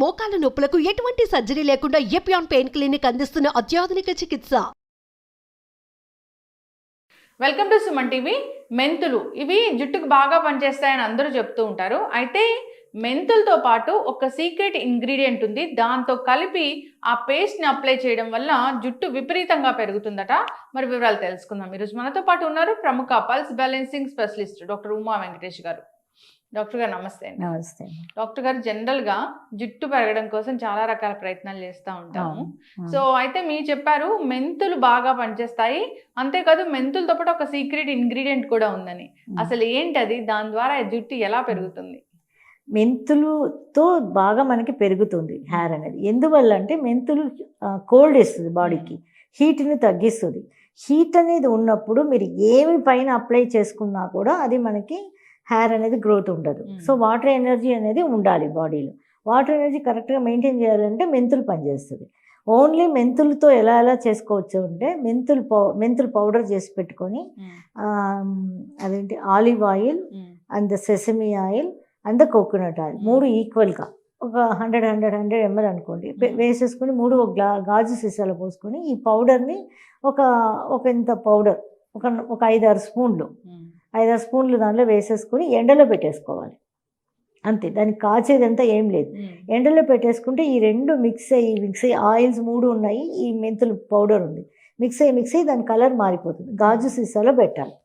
మోకాల నొప్పులకు ఎటువంటి సర్జరీ లేకుండా ఎపియాన్ పెయిన్ క్లినిక్ అందిస్తున్న అత్యాధునిక చికిత్స. Welcome to Suman TV. మెంతులు ఇవి జుట్టుకు బాగా పనిచేస్తాయని అందరూ చెప్తూ ఉంటారు. అయితే మెంతులతో పాటు ఒక సీక్రెట్ ఇంగ్రీడియంట్ ఉంది. దాంతో కలిపి ఆ పేస్ట్ని అప్లై చేయడం వల్ల జుట్టు విపరీతంగా పెరుగుతుందట. మరి వివరాలు తెలుసుకుందాం. ఈరోజు మనతో పాటు ఉన్నారు ప్రముఖ pulse balancing specialist doctor Uma Venkatesh గారు. డాక్టర్ గారు నమస్తే. నమస్తే. డాక్టర్ గారు, జనరల్గా జుట్టు పెరగడం కోసం చాలా రకాల ప్రయత్నాలు చేస్తూ ఉంటాము. సో అయితే మీరు చెప్పారు మెంతులు బాగా పనిచేస్తాయి, అంతేకాదు మెంతులతో పాటు ఒక సీక్రెట్ ఇంగ్రీడియంట్ కూడా ఉందని. అసలు ఏంటది? దాని ద్వారా జుట్టు ఎలా పెరుగుతుంది? మెంతులుతో బాగా మనకి పెరుగుతుంది హెయిర్ అనేది. ఎందువల్ల అంటే మెంతులు కోల్డ్ ఇస్తుంది బాడీకి, హీట్ని తగ్గిస్తుంది. హీట్ అనేది ఉన్నప్పుడు మీరు ఏమి పైన అప్లై చేసుకున్నా కూడా అది మనకి హెయిర్ అనేది గ్రోత్ ఉండదు. సో వాటర్ ఎనర్జీ అనేది ఉండాలి బాడీలో. వాటర్ ఎనర్జీ కరెక్ట్గా మెయింటైన్ చేయాలంటే మెంతులు పనిచేస్తుంది. ఓన్లీ మెంతులతో ఎలా చేసుకోవచ్చు అంటే మెంతులు పౌడర్ చేసి పెట్టుకొని అదేంటి olive oil and the sesame oil and the coconut oil 3 ఈక్వల్గా ఒక 100 ml అనుకోండి వేసేసుకొని 3 గాజు సీసాలో పోసుకొని ఈ పౌడర్ని ఒక ఇంత పౌడర్ ఒక 5-6 స్పూన్లు 5-6 స్పూన్లు దానిలో వేసేసుకొని ఎండలో పెట్టేసుకోవాలి. అంతే, దానికి కాచేదంతా ఏం లేదు. ఎండలో పెట్టేసుకుంటే ఈ రెండు మిక్స్ అయ్యి ఆయిల్స్ 3 ఉన్నాయి, ఈ మెంతులు పౌడర్ ఉంది, మిక్స్ అయ్యి దాని కలర్ మారిపోతుంది. గాజు సీసాలో పెట్టాలి.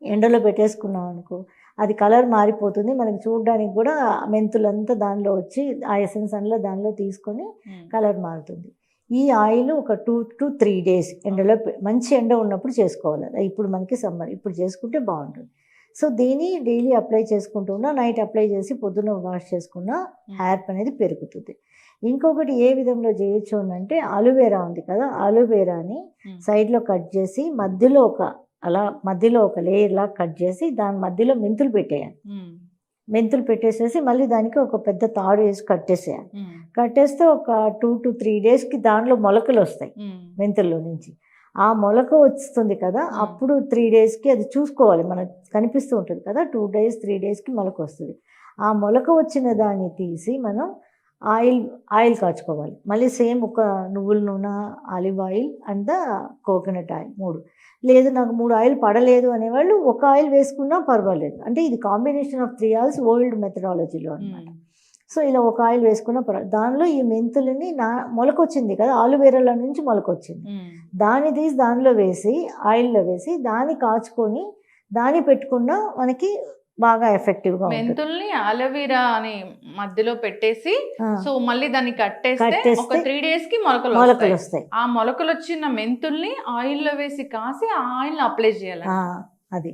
ఎండలో పెట్టేసుకున్నాం అనుకో అది కలర్ మారిపోతుంది. మనకి చూడడానికి కూడా మెంతులంతా దానిలో వచ్చి ఆ ఎసెన్స్ అంతా దానిలో తీసుకొని కలర్ మారుతుంది. ఈ ఆయిల్ ఒక 2 to 3 days ఎండలో మంచి ఎండ ఉన్నప్పుడు చేసుకోవాలి. ఇప్పుడు మనకి సమ్మర్, ఇప్పుడు చేసుకుంటే బాగుంటుంది. సో దీన్ని డైలీ అప్లై చేసుకుంటూ ఉన్నా, నైట్ అప్లై చేసి పొద్దున్న వాష్ చేసుకున్న హెయిర్ అనేది పెరుగుతుంది. ఇంకొకటి ఏ విధంలో చేయొచ్చు అంటే అలోవెరా ఉంది కదా, అలోవెరాని సైడ్లో కట్ చేసి మధ్యలో ఒక లేయర్ లాగా కట్ చేసి దాని మధ్యలో మెంతులు పెట్టేయాలి. మెంతులు పెట్టేసేసి మళ్ళీ దానికి ఒక పెద్ద తాడు వేసి కట్టేసేయాలి. కట్టేస్తే ఒక 2 to 3 daysకి దానిలో మొలకలు వస్తాయి మెంతుల్లో నుంచి. ఆ మొలక వస్తుంది కదా, అప్పుడు 3 daysకి అది చూసుకోవాలి, మనకు కనిపిస్తూ ఉంటుంది కదా, 2 days 3 daysకి మొలక వస్తుంది. ఆ మొలక వచ్చిన దాన్ని తీసి మనం ఆయిల్ కాచుకోవాలి. మళ్ళీ సేమ్ ఒక నువ్వుల నూనె, olive oil and the coconut oil 3. లేదు నాకు 3 ఆయిల్ పడలేదు అనేవాళ్ళు ఒక ఆయిల్ వేసుకున్నా పర్వాలేదు. అంటే ఇది కాంబినేషన్ ఆఫ్ 3 ఆయిల్స్ ఓల్డ్ మెథడాలజీలో అనమాట. సో ఇలా ఒక ఆయిల్ వేసుకున్నా పర్వాలేదు. దానిలో ఈ మెంతులని మొలకొచ్చింది కదా, ఆలువేరాల నుంచి మొలకొచ్చింది, దాన్ని తీసి దానిలో వేసి ఆయిల్లో వేసి దాన్ని కాచుకొని దాన్ని పెట్టుకున్నా మనకి బాగా ఎఫెక్టివ్గా మెంతుల్ని అలోవెరా అని మధ్యలో పెట్టేసి సో మళ్ళీ దాన్ని కట్టేస్తే ఒక 3 daysకి మొలకలు వస్తాయి. ఆ మొలకలు వచ్చిన మెంతుల్ని ఆయిల్లో వేసి కాసి ఆ ఆయిల్ అప్లై చేయాలి. అది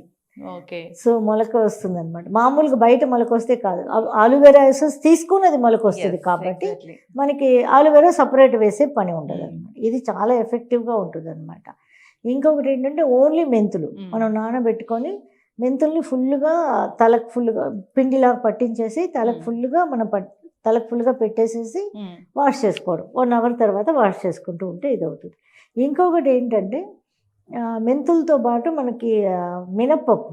ఓకే. సో మొలక వస్తుంది అనమాట. మామూలుగా బయట మొలక వస్తే కాదు, అలోవెరా ఎసెన్స్ తీసుకుని అది మొలక వస్తుంది. కాబట్టి మనకి అలోవెరా సపరేట్ వేసే పని ఉండదు అనమాట. ఇది చాలా ఎఫెక్టివ్గా ఉంటుంది అనమాట. ఇంకొకటి ఏంటంటే ఓన్లీ మెంతులు మనం నానబెట్టుకొని మెంతుల్ని ఫుల్గా తలకు ఫుల్గా పిండిలాగా పట్టించేసి తలకు ఫుల్గా పెట్టేసేసి వాష్ చేసుకోవడం. 1 hour తర్వాత వాష్ చేసుకుంటూ ఉంటే ఇది అవుతుంది. ఇంకొకటి ఏంటంటే మెంతులతో పాటు మనకి మినప్పప్పు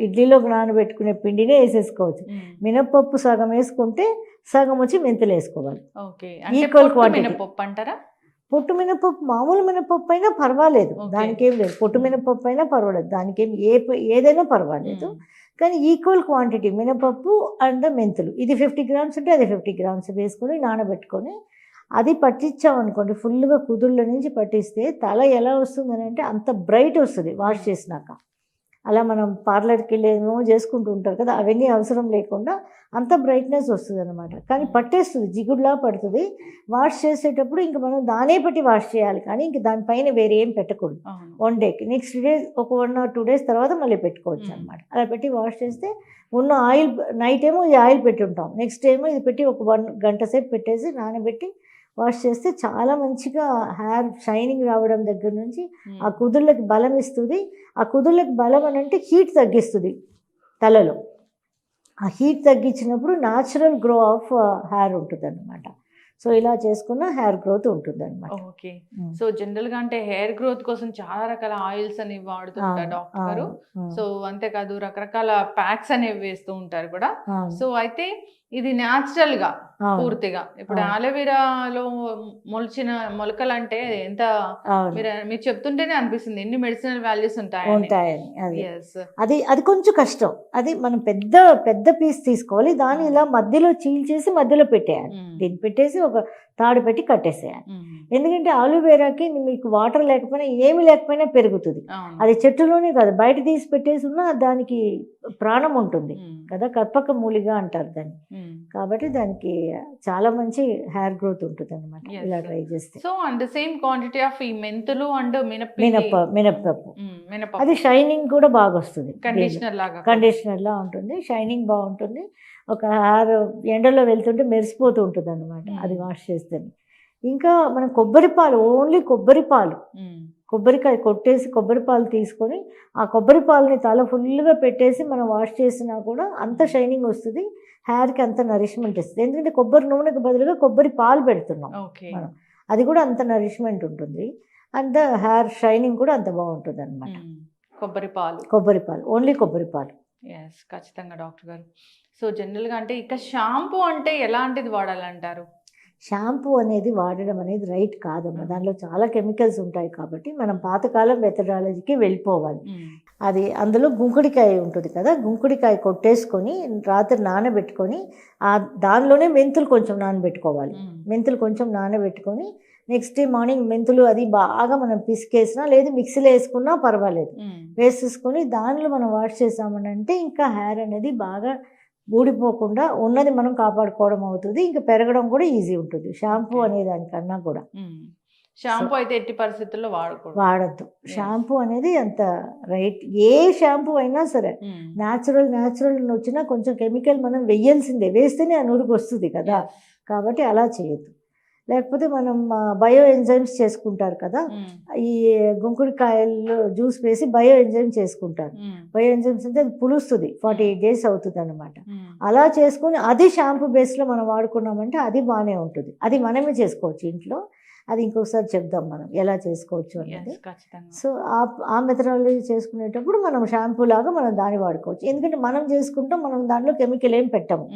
ఇడ్లీలోకి నానబెట్టుకునే పిండినే వేసేసుకోవచ్చు. మినప్పప్పు సగం వేసుకుంటే సగం వచ్చి మెంతులు వేసుకోవాలి. Equal quantity. అంటారా? పొట్టు మినపప్పు, మామూలు మినపప్పు అయినా పర్వాలేదు, దానికేం లేదు. పొట్టు మినపప్పు అయినా పర్వాలేదు, దానికేం ఏదైనా పర్వాలేదు. కానీ ఈక్వల్ క్వాంటిటీ మినపప్పు అండ్ మెంతులు, ఇది 50 grams ఉంటే అది 50 grams వేసుకొని నానబెట్టుకొని అది పట్టించామనుకోండి, ఫుల్గా కుదుళ్ళ నుంచి పట్టిస్తే తల ఎలా వస్తుందని అంటే అంత బ్రైట్ వస్తుంది వాష్ చేసినాక. అలా మనం పార్లర్కి వెళ్ళేమో చేసుకుంటూ ఉంటారు కదా, అవన్నీ అవసరం లేకుండా అంత బ్రైట్నెస్ వస్తుంది అనమాట. కానీ పట్టేస్తుంది, జిగుడులా పడుతుంది. వాష్ చేసేటప్పుడు ఇంక మనం దానే పెట్టి వాష్ చేయాలి, కానీ ఇంక దానిపైన వేరే ఏం పెట్టకూడదు. 1 dayకి నెక్స్ట్ డే ఒక 1 or 2 days తర్వాత మళ్ళీ పెట్టుకోవచ్చు అనమాట. అలా పెట్టి వాష్ చేస్తే ఉన్న ఆయిల్, నైట్ ఏమో ఈ ఆయిల్ పెట్టి ఉంటాం, నెక్స్ట్ ఏమో ఇది పెట్టి ఒక 1 గంట సేపు పెట్టేసి నానబెట్టి వాష్ చేస్తే చాలా మంచిగా హెయిర్ షైనింగ్ రావడం దగ్గర నుంచి ఆ కుదుళ్ళకి బలం ఇస్తుంది. ఆ కుదుళ్ళకి బలం అని అంటే హీట్ తగ్గిస్తుంది తలలో. ఆ హీట్ తగ్గించినప్పుడు న్యాచురల్ గ్రో ఆఫ్ హెయిర్ ఉంటుంది అన్నమాట. సో ఇలా చేసుకున్న హెయిర్ గ్రోత్ ఉంటుంది అనమాట. ఓకే. సో జనరల్ గా అంటే హెయిర్ గ్రోత్ కోసం చాలా రకాల ఆయిల్స్ అనేవి వాడుతుంటారు డాక్టర్ గారు. సో అంతేకాదు రకరకాల ప్యాక్స్ అనేవి వేస్తూ ఉంటారు కూడా. సో అయితే ఇది న్యాచురల్ గా అవును. పూర్తిగా. ఇప్పుడు అవును. అలోవెరాలో మొలిచిన మొలకలు అంటే ఎంత అవును. మీరు చెప్తుంటేనే అనిపిస్తుంది ఎన్ని మెడిసినల్ వాల్యూస్ ఉంటాయని. ఉంటాయని అది ఎస్. అది కొంచెం కష్టం. అది మనం పెద్ద పెద్ద పీస్ తీసుకోవాలి. దాన్ని ఇలా మధ్యలో చీల్చేసి మధ్యలో పెట్టేయాలి. దీన్ని పెట్టేసి ఒక తాడు పెట్టి కట్టేసేయాలి. ఎందుకంటే ఆలువేరాకి మీకు వాటర్ లేకపోయినా ఏమి లేకపోయినా పెరుగుతుంది. అది చెట్టులోనే కాదు, బయట తీసి పెట్టేసి ఉన్నా దానికి ప్రాణం ఉంటుంది కదా, కర్పక మూలిగా అంటారు దాన్ని. కాబట్టి దానికి చాలా మంచి హెయిర్ గ్రోత్ ఉంటుంది అనమాట ఇలా ట్రై చేస్తే. So and same quantity of ఈ మెంతులు అండ్ మినప్పప్పు అది షైనింగ్ కూడా బాగా వస్తుంది. కండిషనర్ లా ఉంటుంది, షైనింగ్ బాగుంటుంది. ఒక హెయిర్ ఎండలో వెళ్తుంటే మెరిసిపోతూ ఉంటుంది అనమాట అది వాష్ చేస్తే. ఇంకా మనం కొబ్బరి పాలు, ఓన్లీ కొబ్బరి పాలు, కొబ్బరికాయ కొట్టేసి కొబ్బరి పాలు తీసుకొని ఆ కొబ్బరి పాలని తల ఫుల్గా పెట్టేసి మనం వాష్ చేసినా కూడా అంత షైనింగ్ వస్తుంది, హెయిర్కి అంత నరిష్మెంట్ ఇస్తుంది. ఎందుకంటే కొబ్బరి నూనెకి బదులుగా కొబ్బరి పాలు పెడుతున్నాం మనం, అది కూడా అంత నరిష్మెంట్ ఉంటుంది, అంత హెయిర్ షైనింగ్ కూడా అంత బాగుంటుంది అనమాట. కొబ్బరి పాలు ఓన్లీ కొబ్బరి పాలు. ఎస్, ఖచ్చితంగా డాక్టర్ గారు. సో జనరల్గా అంటే ఇక షాంపూ అంటే ఎలాంటిది వాడాలంటారు? షాంపూ అనేది వాడడం అనేది రైట్ కాదమ్మా, దానిలో చాలా కెమికల్స్ ఉంటాయి. కాబట్టి మనం పాతకాలం మెథడాలజీకి వెళ్ళిపోవాలి. అది అందులో గుంకుడికాయ ఉంటుంది కదా, గుంకుడికాయ కొట్టేసుకొని రాత్రి నానబెట్టుకొని దానిలోనే మెంతులు కొంచెం నానబెట్టుకోవాలి. మెంతులు కొంచెం నానబెట్టుకొని నెక్స్ట్ డే మార్నింగ్ మెంతులు అది బాగా మనం పిసికేసినా లేదు మిక్సీలో వేసుకున్నా పర్వాలేదు, వేసేసుకొని దానిలో మనం వాష్ చేసామనంటే ఇంకా హెయిర్ అనేది బాగా ఊడిపోకుండా ఉన్నది మనం కాపాడుకోవడం అవుతుంది, ఇంకా పెరగడం కూడా ఈజీ ఉంటుంది. షాంపూ అనే దానికన్నా కూడా షాంపూ అయితే ఎట్టి పరిస్థితుల్లో వాడద్దు. షాంపూ అనేది అంత రైట్, ఏ షాంపూ అయినా సరే న్యాచురల్ వచ్చినా కొంచెం కెమికల్ మనం వెయ్యాల్సిందే, వేస్తేనే ఆ నూరుకు వస్తుంది కదా, కాబట్టి అలా చేయొద్దు. లేకపోతే మనం బయో ఎంజైమ్స్ చేసుకుంటారు కదా, ఈ గుంకుడికాయల్లో జ్యూస్ వేసి బయో ఎంజైమ్ చేసుకుంటారు. బయో ఎంజైమ్స్ అంటే అది పులుస్తుంది, 48 days అవుతుంది అనమాట. అలా చేసుకుని అది షాంపూ బేస్లో మనం వాడుకున్నామంటే అది బాగానే ఉంటుంది. అది మనమే చేసుకోవచ్చు ఇంట్లో, అది ఇంకొకసారి చెప్దాం మనం ఎలా చేసుకోవచ్చు అనేది. సో ఆ మెథడాలజీ చేసుకునేటప్పుడు మనం షాంపూ లాగా మనం దాన్ని వాడుకోవచ్చు. ఎందుకంటే మనం చేసుకుంటాం, మనం దాంట్లో కెమికల్ ఏం పెట్టము,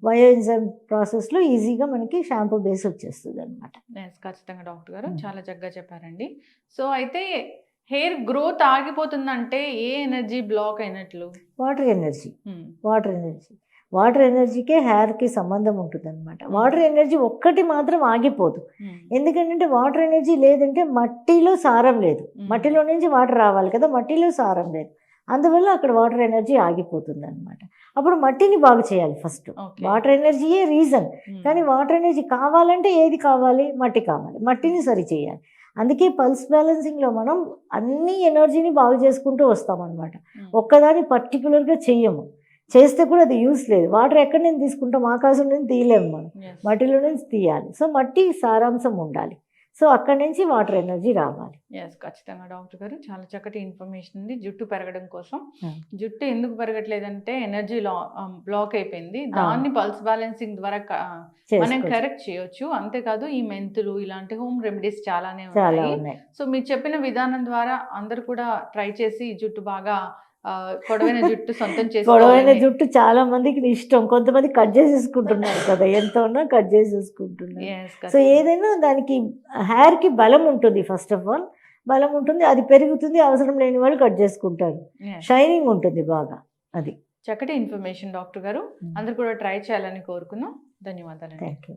బయో ఎంజైమ్ ప్రాసెస్లో ఈజీగా మనకి షాంపూ బేస్ వచ్చేస్తుంది అనమాట. ఖచ్చితంగా డాక్టర్ గారు చాలా చక్కగా చెప్పారండి. సో అయితే హెయిర్ గ్రోత్ ఆగిపోతుందంటే ఏ ఎనర్జీ బ్లాక్ అయినట్లు? వాటర్ ఎనర్జీకే హెయిర్కి సంబంధం ఉంటుంది అనమాట. వాటర్ ఎనర్జీ ఒక్కటి మాత్రం ఆగిపోదు. ఎందుకంటే వాటర్ ఎనర్జీ లేదంటే మట్టిలో సారం లేదు, మట్టిలో నుంచి వాటర్ రావాలి కదా, మట్టిలో సారం లేదు, అందువల్ల అక్కడ వాటర్ ఎనర్జీ ఆగిపోతుంది అనమాట. అప్పుడు మట్టిని బాగు చేయాలి ఫస్ట్. వాటర్ ఎనర్జీయే రీజన్, కానీ వాటర్ ఎనర్జీ కావాలంటే ఏది కావాలి? మట్టి కావాలి, మట్టిని సరి చేయాలి. అందుకే పల్స్ బ్యాలెన్సింగ్లో మనం అన్ని ఎనర్జీని బాగు చేసుకుంటూ వస్తామన్నమాట. ఒక్కదాన్ని పర్టికులర్గా చెయ్యము, చేస్తే కూడా అది యూస్ లేదు. వాటర్ ఎక్కడి నుంచి తీసుకుంటాం? ఆకాశం నుంచి తీయలేము మనం, మట్టిలో నుంచి తీయాలి. సో మట్టి సారాంశం ఉండాలి, సో అక్కడి నుంచి వాటర్ ఎనర్జీ రావాలి. ఖచ్చితంగా డాక్టర్ గారు చాలా చక్కటి ఇన్ఫర్మేషన్ ఉంది. జుట్టు పెరగడం కోసం, జుట్టు ఎందుకు పెరగట్లేదంటే ఎనర్జీ బ్లాక్ అయిపోయింది, దాన్ని పల్స్ బ్యాలెన్సింగ్ ద్వారా మనం కరెక్ట్ చేయొచ్చు. అంతేకాదు ఈ మెంతులు ఇలాంటి హోమ్ రెమెడీస్ చాలానే ఉన్నాయి. సో మీరు చెప్పిన విధానం ద్వారా అందరు కూడా ట్రై చేసి జుట్టు బాగా పొడవైన జుట్టు సొంతం చేసి, పొడవైన జుట్టు చాలా మందికి ఇష్టం, కొంతమంది కట్ చేసేసుకుంటున్నారు కదా, ఎంత ఉన్నా కట్ చేసేసుకుంటున్నారు. సో ఏదైనా దానికి హెయిర్కి బలం ఉంటుంది, ఫస్ట్ ఆఫ్ ఆల్ బలం ఉంటుంది, అది పెరుగుతుంది. అవసరం లేని వాళ్ళు కట్ చేసుకుంటారు, షైనింగ్ ఉంటుంది బాగా. అది చక్కటి ఇన్ఫర్మేషన్ డాక్టర్ గారు, అందరు కూడా ట్రై చేయాలని కోరుకున్నాం. ధన్యవాదాలు. Thank you.